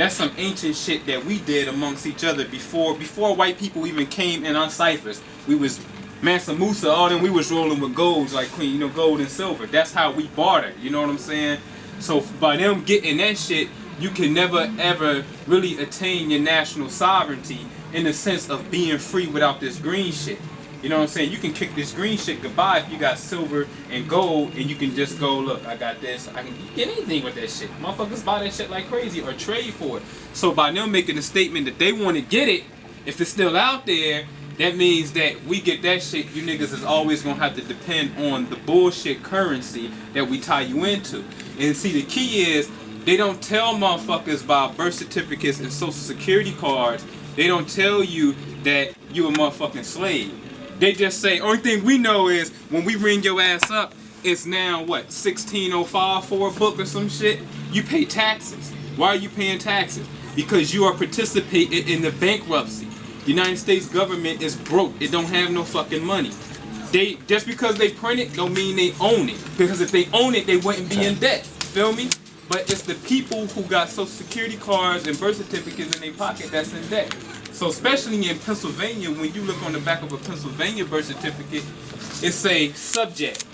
That's some ancient shit that we did amongst each other before white people even came in our ciphers. We was Mansa Musa, all them, we was rolling with golds like Queen, gold and silver. That's how we bartered, you know what I'm saying? So by them getting that shit, you can never ever really attain your national sovereignty in the sense of being free without this green shit. You know what I'm saying? You can kick this green shit goodbye if you got silver and gold, and you can just go, look, I got this. I can get anything with that shit. Motherfuckers buy that shit like crazy or trade for it. So by them making a statement that they want to get it, if it's still out there, that means that we get that shit, you niggas is always gonna have to depend on the bullshit currency that we tie you into. And see, the key is, they don't tell motherfuckers by birth certificates and social security cards, they don't tell you that you a motherfucking slave. They just say, only thing we know is when we ring your ass up, it's now what, 1605 for a book or some shit? You pay taxes. Why are you paying taxes? Because you are participating in the bankruptcy. The United States government is broke. It don't have no fucking money. They just because they print it don't mean they own it. Because if they own it, they wouldn't be in debt. Feel me? But it's the people who got social security cards and birth certificates in their pocket that's in debt. So especially in Pennsylvania, when you look on the back of a Pennsylvania birth certificate, it say subject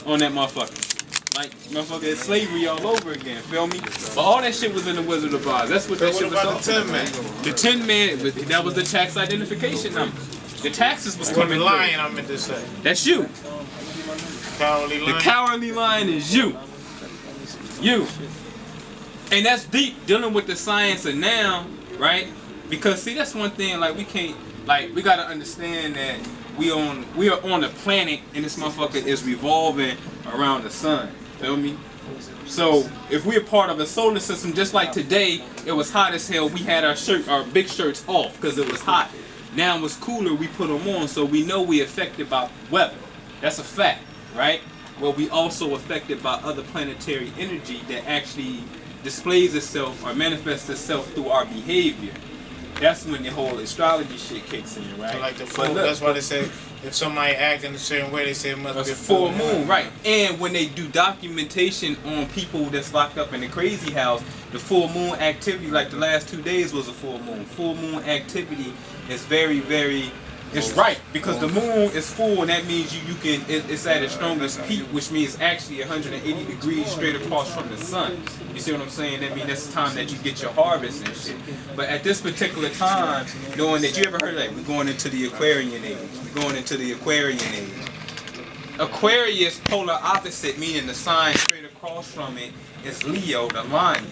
on that motherfucker. Like, motherfucker, it's slavery all over again, feel me? But all that shit was in the Wizard of Oz. That's what that shit was talking about. The Tin Man, that was the tax identification number. The taxes was coming the lion, I meant to say. That's you. Cowardly lion. The cowardly lion is you. You. And that's deep, dealing with the science of now, right? Because see, that's one thing, like we can't, like we gotta understand that we are on a planet and this motherfucker is revolving around the sun. Feel me? So if we're part of a solar system, just like today, it was hot as hell. We had our big shirts off because it was hot. Now it's cooler, we put them on, so we know we affected by weather. That's a fact, right? Well, we also affected by other planetary energy that actually displays itself or manifests itself through our behavior. That's when the whole astrology shit kicks in, right? So like the full, that's why they say if somebody act in a certain way, they say it must be a full moon, right? And when they do documentation on people that's locked up in the crazy house, the full moon activity, like the last 2 days was a full moon. Full moon activity is very, very, it's right because the moon is full, and that means it's at its strongest peak, which means actually 180 degrees straight across from the sun. You see what I'm saying? That means that's the time that you get your harvest and shit. But at this particular time, knowing that you ever heard like we're going into the Aquarian age, we're going into the Aquarian age. Aquarius, polar opposite, meaning the sign straight across from it is Leo, the lion.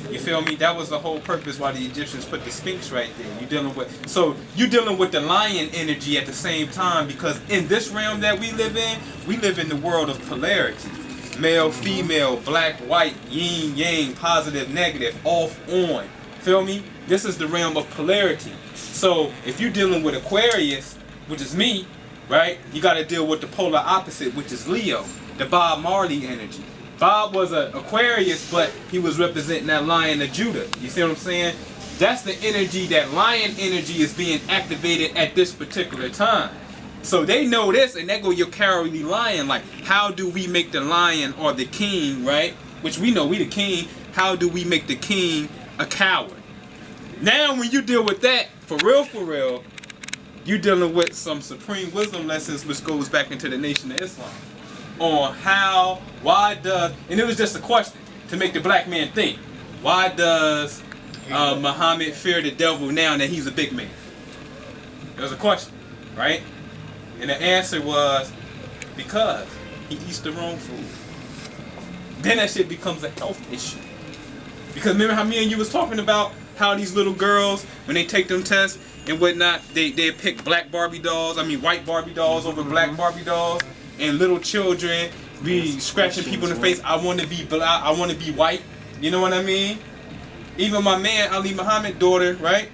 You feel me? That was the whole purpose why the Egyptians put the Sphinx right there. You're dealing with the lion energy at the same time, because in this realm that we live in the world of polarity. Male, female, black, white, yin, yang, positive, negative, off, on. Feel me? This is the realm of polarity. So if you're dealing with Aquarius, which is me, right? You got to deal with the polar opposite, which is Leo, the Bob Marley energy. Bob was an Aquarius, but he was representing that Lion of Judah. You see what I'm saying? That's the energy, that lion energy is being activated at this particular time. So they know this, and they go, your cowardly lion. Like, how do we make the lion or the king, right? Which we know we the king. How do we make the king a coward? Now when you deal with that, for real, you're dealing with some supreme wisdom lessons, which goes back into the Nation of Islam. On how, why does, and it was just a question to make the black man think. Why does Muhammad fear the devil now that he's a big man? It was a question, right? And the answer was because he eats the wrong food. Then that shit becomes a health issue. Because remember how me and you was talking about how these little girls, when they take them tests and whatnot, they pick white Barbie dolls over black Barbie dolls. And little children be scratching people in the face. I want to be black. I want to be white. You know what I mean? Even my man Ali Muhammad's daughter, right?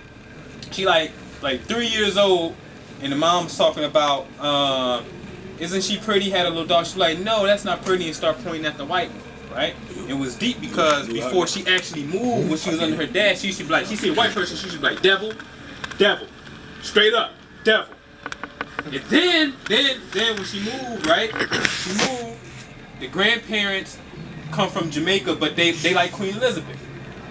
She like 3 years old, and the mom's talking about, isn't she pretty? Had a little dog. She's like, no, that's not pretty, and start pointing at the white one, right? It was deep because before she actually moved, when she was under her dad, she should be like, she see a white person, she should be like, devil, devil, straight up, devil. And then when she moved, right? She moved. The grandparents come from Jamaica, but they like Queen Elizabeth.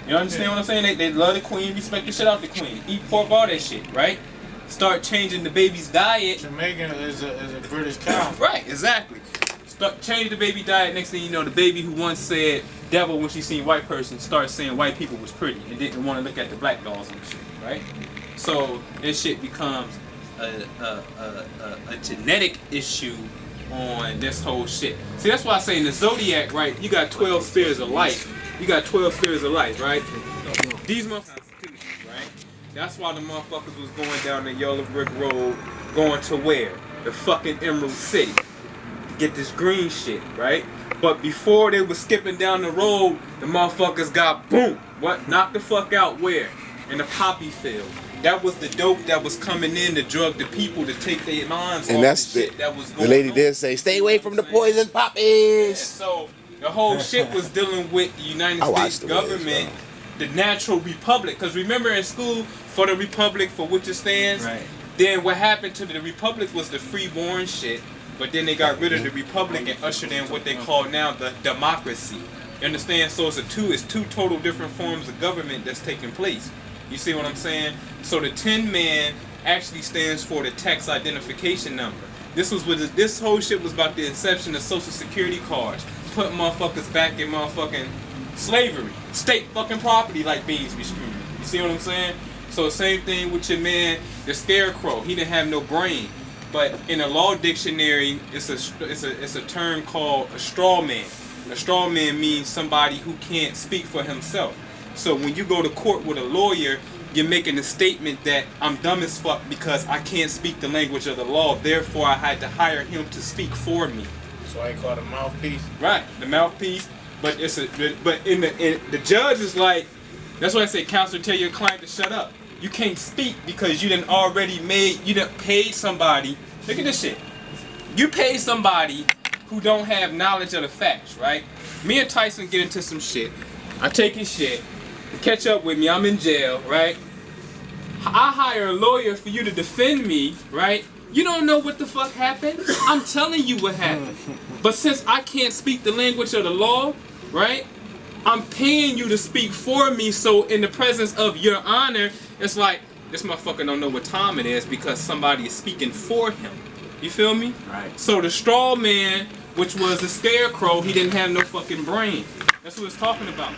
You understand what I'm saying? They love the queen, respect the shit out the queen. Eat pork, all that shit, right? Start changing the baby's diet. Jamaican is a British cow. Right, exactly. Start changing the baby diet. Next thing you know, the baby who once said devil when she seen white person starts saying white people was pretty and didn't want to look at the black dolls and shit, right? So this shit becomes a genetic issue on this whole shit. See, that's why I say in the zodiac, right? You got 12 spheres of life. You got 12 spheres of life, right? These motherfuckers, right? That's why the motherfuckers was going down the yellow brick road, going to where? The fucking Emerald City. To get this green shit, right? But before they was skipping down the road, the motherfuckers got boom. What? Knocked the fuck out where? In the poppy field. That was the dope that was coming in to drug the people to take their minds off the shit that was going on. The lady did say, stay away from the poison poppies. Yeah, so the whole shit was dealing with the United States government, the natural republic. Because remember in school, for the republic, for which it stands, Right. then what happened to the republic was the freeborn shit. But then they got rid of the republic and ushered in what they call now the democracy. You understand? So it's two total different forms of government that's taking place. You see what I'm saying? So the 10 man actually stands for the tax identification number. This whole shit was about the inception of Social Security cards, putting motherfuckers back in motherfucking slavery, state fucking property like beans be screwed. You see what I'm saying? So same thing with your man, the scarecrow. He didn't have no brain, but in a law dictionary, it's a term called a strawman. A strawman means somebody who can't speak for himself. So when you go to court with a lawyer, you're making a statement that I'm dumb as fuck because I can't speak the language of the law. Therefore, I had to hire him to speak for me. That's why he called a mouthpiece. Right, the mouthpiece. But the judge is like, that's why I say, counselor, tell your client to shut up. You can't speak because you done paid somebody. Look at this shit. You paid somebody who don't have knowledge of the facts, right? Me and Tyson get into some shit. I take his shit. Catch up with me, I'm in jail, right? I hire a lawyer for you to defend me, right? You don't know what the fuck happened. I'm telling you what happened. But since I can't speak the language of the law, right? I'm paying you to speak for me, so in the presence of your honor, it's like, this motherfucker don't know what time it is because somebody is speaking for him. You feel me? Right. So the straw man, which was the scarecrow, he didn't have no fucking brain. That's what it's talking about.